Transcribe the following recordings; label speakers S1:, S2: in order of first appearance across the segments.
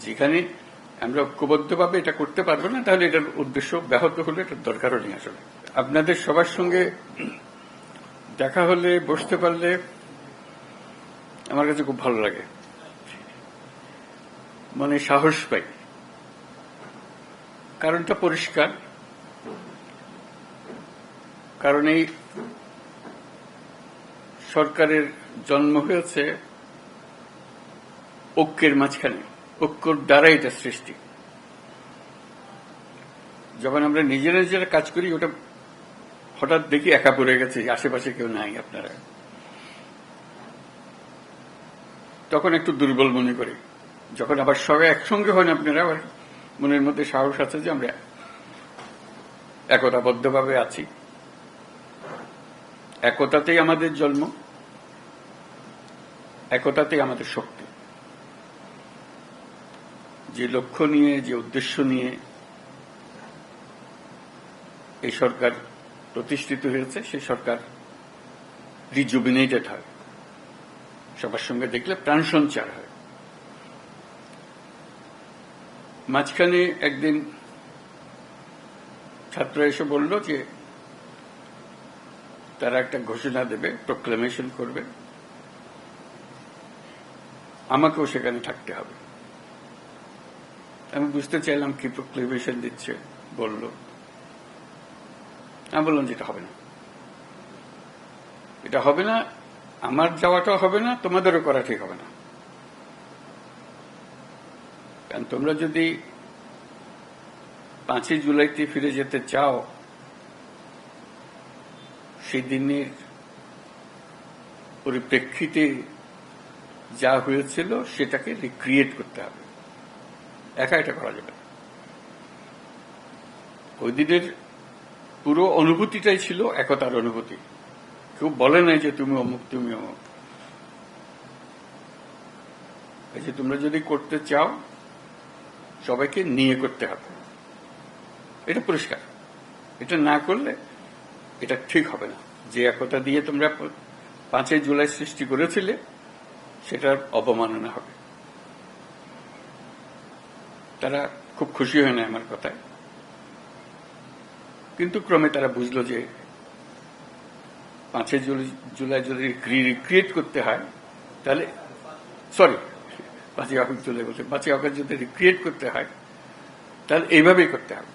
S1: যেখানে আমরা ঐক্যবদ্ধভাবে এটা করতে পারবো না, তাহলে এটার উদ্দেশ্য ব্যাহত হলে এটার দরকারও নেই। আসলে আপনাদের সবার সঙ্গে দেখা হলে, বসতে পারলে আমার কাছে খুব ভালো লাগে, মনে সাহস পাই। কারণটা পরিষ্কার, কারণ এই সরকারের জন্ম হয়েছে ঐক্যের মাঝখানে, ঐক্যর দ্বারা এটা সৃষ্টি। যখন আমরা নিজেরা নিজেরা কাজ করি, ওটা হঠাৎ দেখি একা পড়ে গেছে, আশেপাশে কেউ নাই আপনারা, তখন একটু দুর্বল মনে করি। যখন আবার সবাই একসঙ্গে হন আপনারা, আবার মনের মধ্যে সাহস আছে যে আমরা একতাবদ্ধভাবে আছি। একতাতেই আমাদের জন্ম, একতাতেই আমাদের শক্তি। যে লক্ষ্য নিয়ে, যে উদ্দেশ্য নিয়ে এই সরকার প্রতিষ্ঠিত হয়েছে, সেই সরকার রিজুবিনেটেড হয়, সবার সঙ্গে দেখলে প্রাণ সঞ্চার হয়। মাঝখানে একদিন ছাত্র এসে বলল যে তারা একটা ঘোষণা দেবে, প্রোক্লামেশন করবে, আমাকেও সেখানে থাকতে হবে। আমি বুঝতে চাইলাম কি প্রোক্লামেশন দিচ্ছে, বলল। আমি বললাম যে এটা হবে না, এটা হবে না, আমার যাওয়াটাও হবে না, তোমাদেরও করা ঠিক হবে না। কারণ তোমরা যদি 5ই জুলাইতে ফিরে যেতে চাও, সেই দিনের পরিপ্রেক্ষিতে যা হয়েছিল সেটাকে রিক্রিয়েট করতে হবে, একা এটা করা যাবে না। ওই দিনের পুরো অনুভূতিটাই ছিল একতার অনুভূতি। কেউ বলে নাই যে তুমি অমুক, তুমি অমুক। এই যে তোমরা যদি করতে চাও, সবাইকে নিয়ে করতে হবে, এটা পরিষ্কার। এটা না করলে এটা ঠিক হবে না। যে একতা দিয়ে তোমরা 5ই জুলাই সৃষ্টি করেছিলে, সেটার অবমাননা হবে। তারা খুব খুশি হয় না আমার কথায়, কিন্তু ক্রমে তারা বুঝলো যে 5ই জুলাই যদি রিক্রিয়েট করতে হয়, তাহলে 5ই আগস্ট জুলাই বলছে, 5ই আগস্ট যদি রিক্রিয়েট করতে হয়, তাহলে এইভাবেই করতে হবে,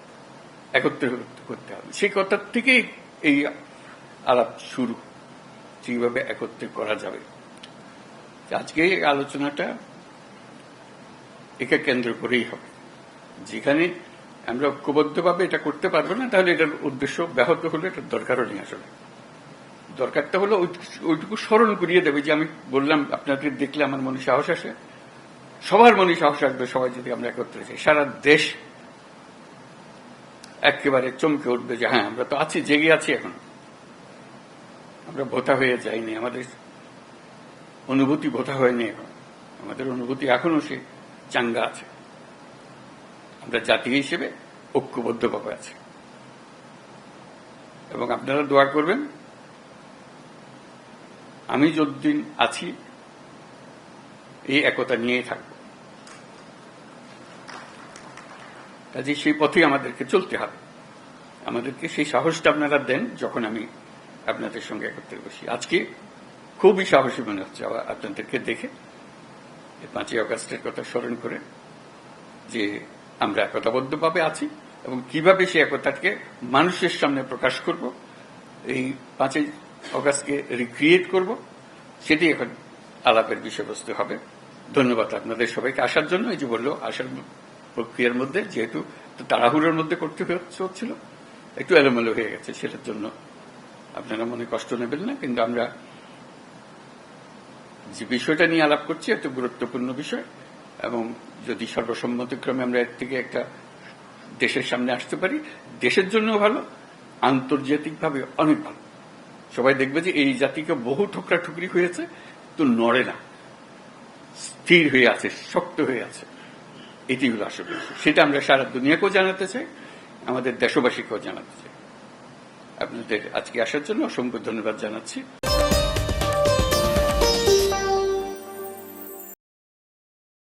S1: একত্রে করতে হবে। সেই কথার থেকেই এই আলাপ শুরু, সেইভাবে একত্রে করা যাবে। আজকে এই আলোচনাটা একে কেন্দ্র করেই হবে। যেখানে আমরা ঐক্যবদ্ধভাবে এটা করতে পারবো না, তাহলে এটার উদ্দেশ্য ব্যাহত হলে এটার দরকারও নেই। আসলে দরকারটা হলো ওইটুকু স্মরণ করিয়ে দেবে যে আমি বললাম, আপনাদের দেখলে আমার মনে সাহস আসে, সবার মনে সাহস আসবে। সবাই যদি আমরা একত্রে যাই, সারা দেশ একেবারে চমকে উঠবে যে হ্যাঁ, আমরা তো আছি, জেগে আছি, এখন আমরা ভোতা হয়ে যাইনি, আমাদের অনুভূতি ভোতা হয়নি, এখন আমাদের অনুভূতি এখনো সে চাঙ্গা আছে। আমরা জাতি হিসেবে ঐক্যবদ্ধভাবে আছি, এবং আপনারা দোয়া করবেন আমি যতদিন আছি এই একতা নিয়েই থাকব। কাজে সেই পথেই আমাদেরকে চলতে হবে। আমাদেরকে সেই সাহসটা আপনারা দেন যখন আমি আপনাদের সঙ্গে একত্রে বসি। আজকে খুবই সাহসী মনে হচ্ছে আপনাদেরকে দেখে, 5ই আগস্টের কথা স্মরণ করে, যে আমরা একতাবদ্ধভাবে আছি এবং কিভাবে সেই একতাকে মানুষের সামনে প্রকাশ করব, এই 5ই আগস্টকে রিক্রিয়েট করব, সেটি এখন আলাপের বিষয়বস্তু হবে। ধন্যবাদ আপনাদের সবাইকে আসার জন্য। এই যে বললো, আসার প্রক্রিয়ার মধ্যে যেহেতু তাড়াহুড়োর মধ্যে করতে হচ্ছিল, একটু এলোমেলো হয়ে গেছে, সেটার জন্য আপনারা মনে কষ্ট নেবেন না। কিন্তু আমরা যে বিষয়টা নিয়ে আলাপ করছি একটা গুরুত্বপূর্ণ বিষয়, এবং যদি সর্বসম্মতিক্রমে আমরা এর থেকে একটা দেশের সামনে আসতে পারি, দেশের জন্য ভালো, আন্তর্জাতিকভাবে অনেক ভালো। সবাই দেখবে যে এই জাতিকে বহু ঠুকরি হয়েছে, তো নড়ে না, স্থির হয়ে আছে, শক্ত হয়ে আছে। এটি হলো আসলে, সেটা আমরা সারা দুনিয়াকেও জানাতে চাই, আমাদের দেশবাসীকেও জানাতে চাই। আপনাদের আজকে আসার জন্য অসংখ্য ধন্যবাদ জানাচ্ছি।